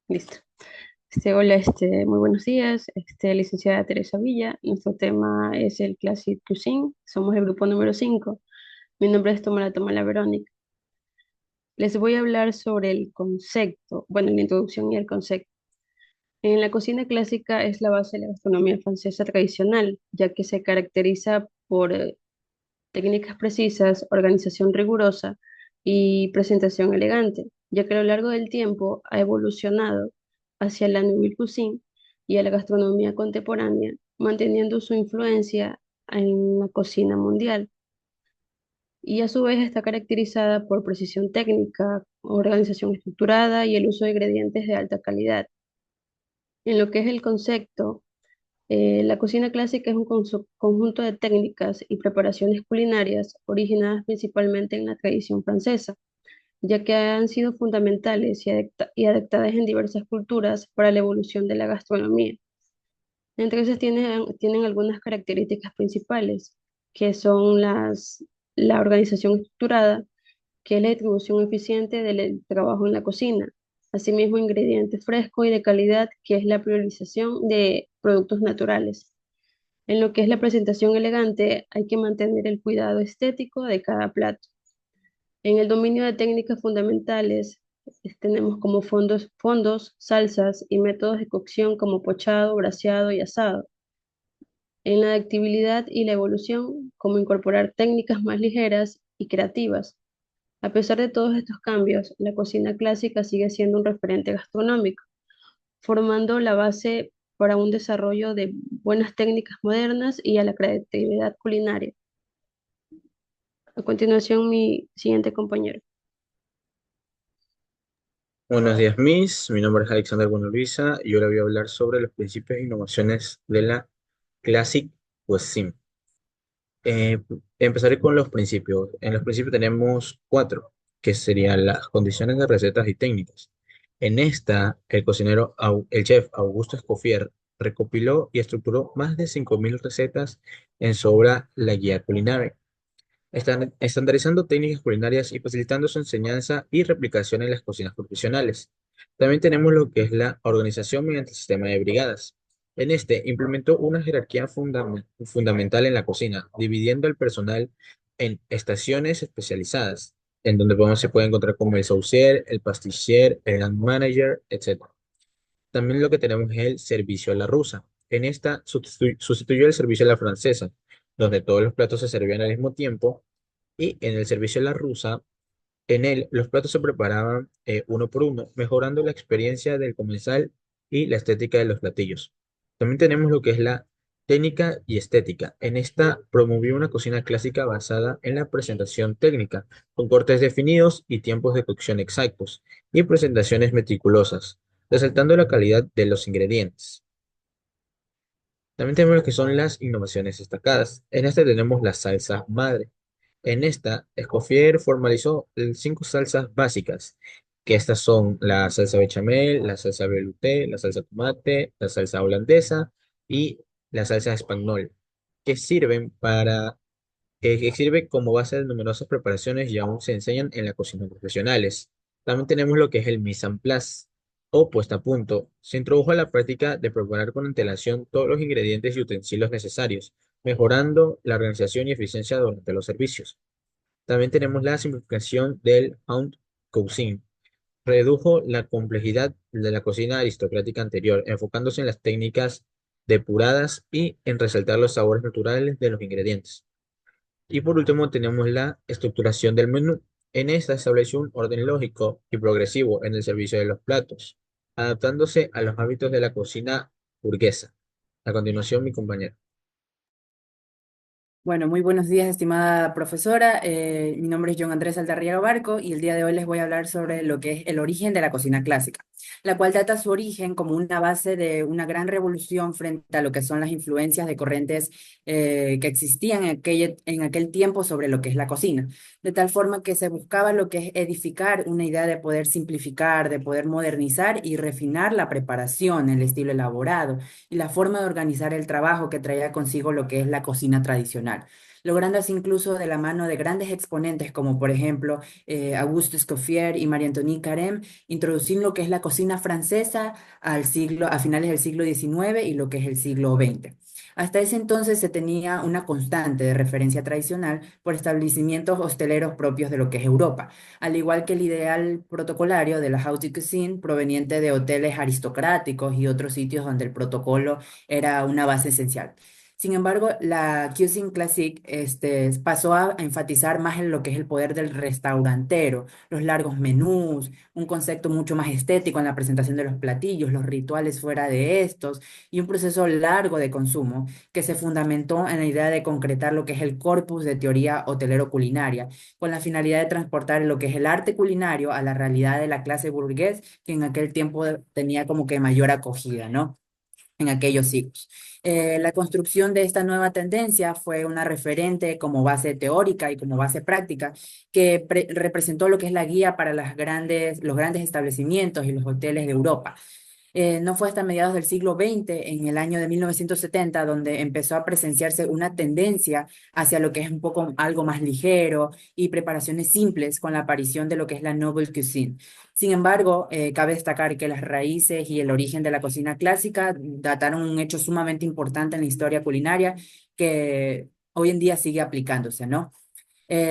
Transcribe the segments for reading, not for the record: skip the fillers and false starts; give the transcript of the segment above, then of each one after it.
Listo. Hola, muy buenos días. Licenciada Teresa Villa. Nuestro tema es el Classic Cuisine. Somos el grupo número 5. Mi nombre es Tomala Verónica. Les voy a hablar sobre el concepto, bueno, la introducción y el concepto. En la cocina clásica es la base de la gastronomía francesa tradicional, ya que se caracteriza por técnicas precisas, organización rigurosa y presentación elegante, ya que a lo largo del tiempo ha evolucionado hacia la nouvelle cuisine y a la gastronomía contemporánea, manteniendo su influencia en la cocina mundial. Y a su vez está caracterizada por precisión técnica, organización estructurada y el uso de ingredientes de alta calidad. En lo que es el concepto, la cocina clásica es un conjunto de técnicas y preparaciones culinarias originadas principalmente en la tradición francesa, ya que han sido fundamentales y adaptadas en diversas culturas para la evolución de la gastronomía. Entre esas tienen algunas características principales, que son la organización estructurada, que es la distribución eficiente del trabajo en la cocina. Asimismo, ingredientes frescos y de calidad, que es la priorización de productos naturales. En lo que es la presentación elegante, hay que mantener el cuidado estético de cada plato. En el dominio de técnicas fundamentales, tenemos como fondos, salsas y métodos de cocción como pochado, braseado y asado. En la adaptabilidad y la evolución, como incorporar técnicas más ligeras y creativas. A pesar de todos estos cambios, la cocina clásica sigue siendo un referente gastronómico, formando la base para un desarrollo de buenas técnicas modernas y a la creatividad culinaria. A continuación, mi siguiente compañero. Buenos días, Miss. Mi nombre es Alexander Buenavisa y ahora voy a hablar sobre los principios e innovaciones de la Classic Cuisine. Eh, Empezaré con los principios. En los principios tenemos cuatro, que serían las condiciones de recetas y técnicas. En esta, el chef Augusto Escoffier recopiló y estructuró más de 5.000 recetas en su obra La Guía Culinaria, estandarizando técnicas culinarias y facilitando su enseñanza y replicación en las cocinas profesionales. También tenemos lo que es la organización mediante el sistema de brigadas. En este implementó una jerarquía fundamental en la cocina, dividiendo el personal en estaciones especializadas, en donde se puede encontrar como el saucier, el pastissier, el land manager, etc. También lo que tenemos es el servicio a la rusa. En esta sustituyó el servicio a la francesa, donde todos los platos se servían al mismo tiempo, y en el servicio a la rusa, en él los platos se preparaban uno por uno, mejorando la experiencia del comensal y la estética de los platillos. También tenemos lo que es la técnica y estética. En esta promovió una cocina clásica basada en la presentación técnica, con cortes definidos y tiempos de cocción exactos, y presentaciones meticulosas, resaltando la calidad de los ingredientes. También tenemos lo que son las innovaciones destacadas. En esta tenemos la salsa madre. En esta, Escoffier formalizó cinco salsas básicas, que estas son la salsa bechamel, la salsa velouté, la salsa tomate, la salsa holandesa y la salsa espagnol, que que sirve como base de numerosas preparaciones y aún se enseñan en la cocina profesionales. También tenemos lo que es el mise en place o puesta a punto. Se introdujo a la práctica de preparar con antelación todos los ingredientes y utensilios necesarios, mejorando la organización y eficiencia durante los servicios. También tenemos la simplificación del haute cuisine. Redujo la complejidad de la cocina aristocrática anterior, enfocándose en las técnicas depuradas y en resaltar los sabores naturales de los ingredientes. Y por último tenemos la estructuración del menú. En esta estableció un orden lógico y progresivo en el servicio de los platos, adaptándose a los hábitos de la cocina burguesa. A continuación, mi compañero. Bueno, muy buenos días, estimada profesora. Mi nombre es John Andrés Aldarriaga Barco y el día de hoy les voy a hablar sobre lo que es el origen de la cocina clásica, la cual data su origen como una base de una gran revolución frente a lo que son las influencias de corrientes que existían en aquel tiempo sobre lo que es la cocina, de tal forma que se buscaba lo que es edificar una idea de poder simplificar, de poder modernizar y refinar la preparación, el estilo elaborado y la forma de organizar el trabajo que traía consigo lo que es la cocina tradicional. logrando así incluso de la mano de grandes exponentes como por ejemplo Auguste Escoffier y Marie-Antonie Carême, introducir lo que es la cocina francesa a finales del siglo XIX y lo que es el siglo XX. Hasta ese entonces se tenía una constante de referencia tradicional por establecimientos hosteleros propios de lo que es Europa, al igual que el ideal protocolario de la haute cuisine proveniente de hoteles aristocráticos y otros sitios donde el protocolo era una base esencial. Sin embargo, la cuisine classique pasó a enfatizar más en lo que es el poder del restaurantero, los largos menús, un concepto mucho más estético en la presentación de los platillos, los rituales fuera de estos y un proceso largo de consumo que se fundamentó en la idea de concretar lo que es el corpus de teoría hotelero culinaria, con la finalidad de transportar lo que es el arte culinario a la realidad de la clase burgués que en aquel tiempo tenía como que mayor acogida, ¿no? En aquellos siglos. La construcción de esta nueva tendencia fue una referente como base teórica y como base práctica que representó lo que es la guía para los grandes establecimientos y los hoteles de Europa. No fue hasta mediados del siglo XX, en el año de 1970, donde empezó a presenciarse una tendencia hacia lo que es un poco algo más ligero y preparaciones simples con la aparición de lo que es la noble cuisine. Sin embargo, cabe destacar que las raíces y el origen de la cocina clásica dataron un hecho sumamente importante en la historia culinaria que hoy en día sigue aplicándose, ¿no?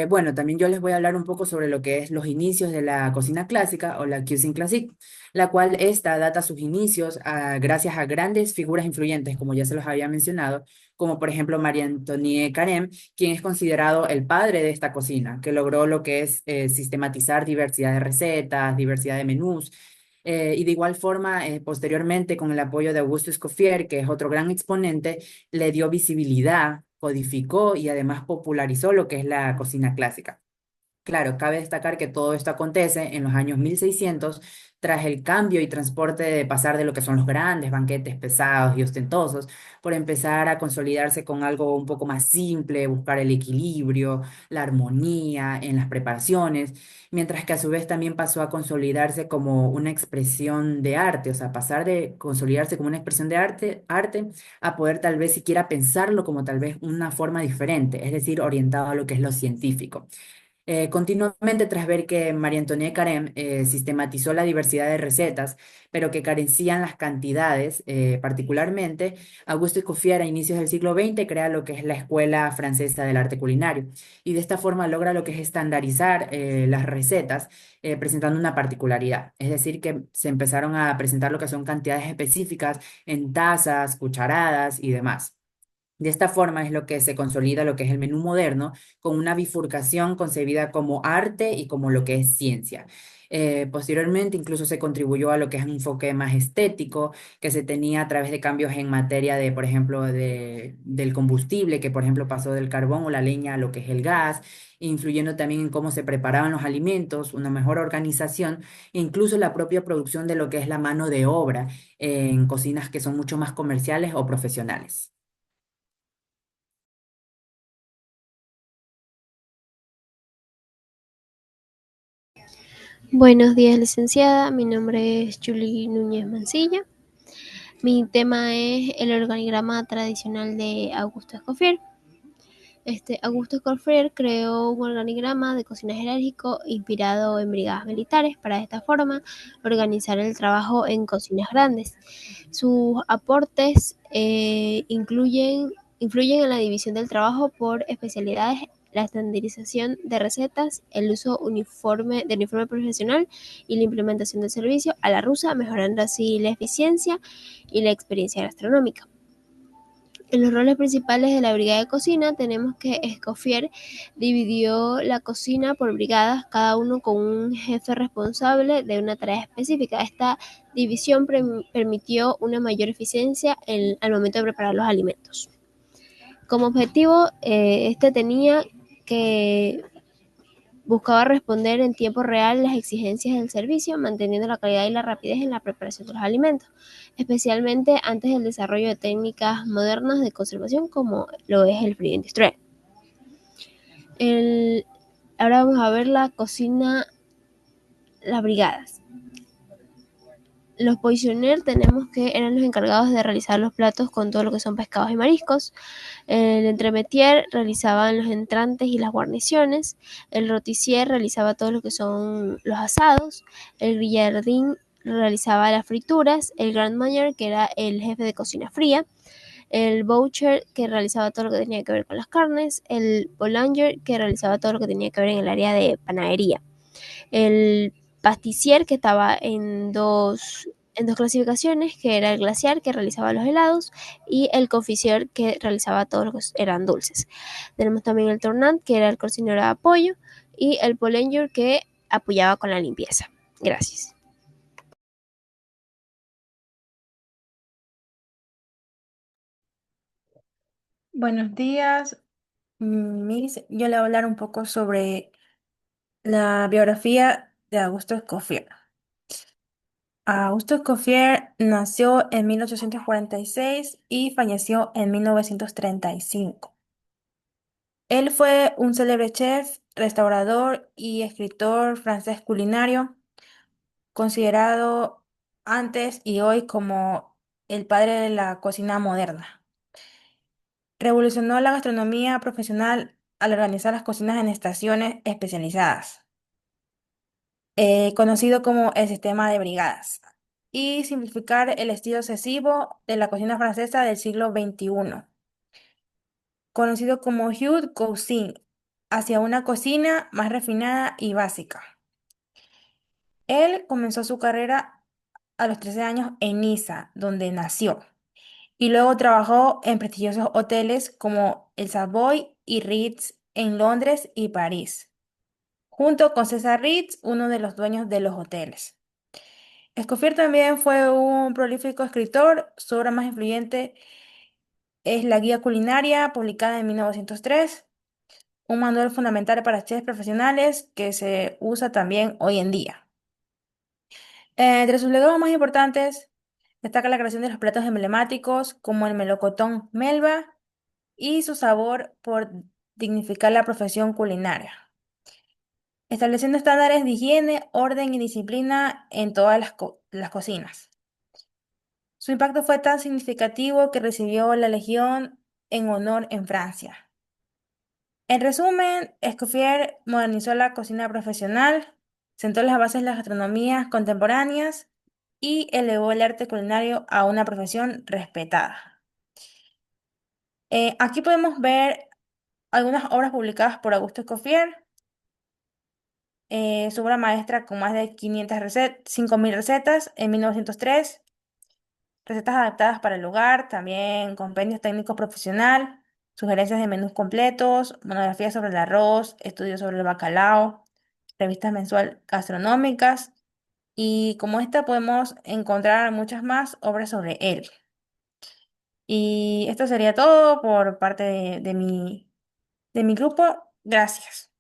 Bueno, también yo les voy a hablar un poco sobre lo que es los inicios de la cocina clásica o la cuisine classique, la cual esta data sus inicios gracias a grandes figuras influyentes, como ya se los había mencionado, como por ejemplo Marie-Antonie Carême, quien es considerado el padre de esta cocina, que logró lo que es sistematizar diversidad de recetas, diversidad de menús. Y de igual forma, posteriormente, con el apoyo de Auguste Escoffier, que es otro gran exponente, le dio visibilidad, codificó y además popularizó lo que es la cocina clásica. Claro, cabe destacar que todo esto acontece en los años 1600, tras el cambio y transporte de pasar de lo que son los grandes banquetes pesados y ostentosos, por empezar a consolidarse con algo un poco más simple, buscar el equilibrio, la armonía en las preparaciones, mientras que a su vez también pasó a consolidarse como una expresión de arte, o sea, pasar de consolidarse como una expresión de arte a poder tal vez siquiera pensarlo como tal vez una forma diferente, es decir, orientado a lo que es lo científico. Continuamente, tras ver que María Antonia Carême sistematizó la diversidad de recetas, pero que carecían las cantidades, particularmente, Auguste Escoffier a inicios del siglo XX crea lo que es la Escuela Francesa del Arte Culinario y de esta forma logra lo que es estandarizar las recetas presentando una particularidad, es decir, que se empezaron a presentar lo que son cantidades específicas en tazas, cucharadas y demás. De esta forma es lo que se consolida lo que es el menú moderno, con una bifurcación concebida como arte y como lo que es ciencia. Posteriormente, incluso se contribuyó a lo que es un enfoque más estético que se tenía a través de cambios en materia de, por ejemplo, del combustible, que por ejemplo pasó del carbón o la leña a lo que es el gas, influyendo también en cómo se preparaban los alimentos, una mejor organización, e incluso la propia producción de lo que es la mano de obra en cocinas que son mucho más comerciales o profesionales. Buenos días, licenciada. Mi nombre es Julie Núñez Mancilla. Mi tema es el organigrama tradicional de Augusto Escoffier. Augusto Escoffier creó un organigrama de cocina jerárquico inspirado en brigadas militares para de esta forma organizar el trabajo en cocinas grandes. Sus aportes influyen en la división del trabajo por especialidades, la estandarización de recetas, el uso del uniforme profesional y la implementación del servicio a la rusa, mejorando así la eficiencia y la experiencia gastronómica. En los roles principales de la brigada de cocina tenemos que Escoffier dividió la cocina por brigadas, cada uno con un jefe responsable de una tarea específica. Esta división permitió una mayor eficiencia al momento de preparar los alimentos. Como objetivo, tenía que buscaba responder en tiempo real las exigencias del servicio, manteniendo la calidad y la rapidez en la preparación de los alimentos, especialmente antes del desarrollo de técnicas modernas de conservación como lo es el frío industrial. Ahora vamos a ver la cocina, las brigadas. Los poissonniers tenemos que eran los encargados de realizar los platos con todo lo que son pescados y mariscos. El entremetier realizaban los entrantes y las guarniciones. El roticier realizaba todo lo que son los asados. El grillardín realizaba las frituras. El grand mayor, que era el jefe de cocina fría. El boucher, que realizaba todo lo que tenía que ver con las carnes. El boulanger, que realizaba todo lo que tenía que ver en el área de panadería. El pasticier, que estaba en dos clasificaciones, que era el glaciar, que realizaba los helados, y el confisier, que realizaba todos los que eran dulces. Tenemos también el tournant, que era el cocinero de apoyo, y el polenger, que apoyaba con la limpieza. Gracias. Buenos días, Miss. Yo le voy a hablar un poco sobre la biografía de Augusto Escoffier. Augusto Escoffier nació en 1846 y falleció en 1935. Él fue un célebre chef, restaurador y escritor francés culinario, considerado antes y hoy como el padre de la cocina moderna. Revolucionó la gastronomía profesional al organizar las cocinas en estaciones especializadas, conocido como el sistema de brigadas, y simplificar el estilo excesivo de la cocina francesa del siglo XXI, conocido como haute cuisine, hacia una cocina más refinada y básica. Él comenzó su carrera a los 13 años en Niza, donde nació, y luego trabajó en prestigiosos hoteles como el Savoy y Ritz en Londres y París, junto con César Ritz, uno de los dueños de los hoteles. Escoffier también fue un prolífico escritor. Su obra más influyente es La Guía Culinaria, publicada en 1903, un manual fundamental para chefs profesionales que se usa también hoy en día. Entre sus legados más importantes destaca la creación de los platos emblemáticos como el melocotón Melba y su sabor por dignificar la profesión culinaria, estableciendo estándares de higiene, orden y disciplina en todas las cocinas. Su impacto fue tan significativo que recibió la Legión en honor en Francia. En resumen, Escoffier modernizó la cocina profesional, sentó las bases de las gastronomías contemporáneas y elevó el arte culinario a una profesión respetada. Aquí podemos ver algunas obras publicadas por Augusto Escoffier, su obra maestra con más de 500 5.000 recetas en 1903, recetas adaptadas para el hogar, también compendios técnicos profesional, sugerencias de menús completos, monografías sobre el arroz, estudios sobre el bacalao, revistas mensual gastronómicas, y como esta podemos encontrar muchas más obras sobre él. Y esto sería todo por parte de mi grupo. Gracias.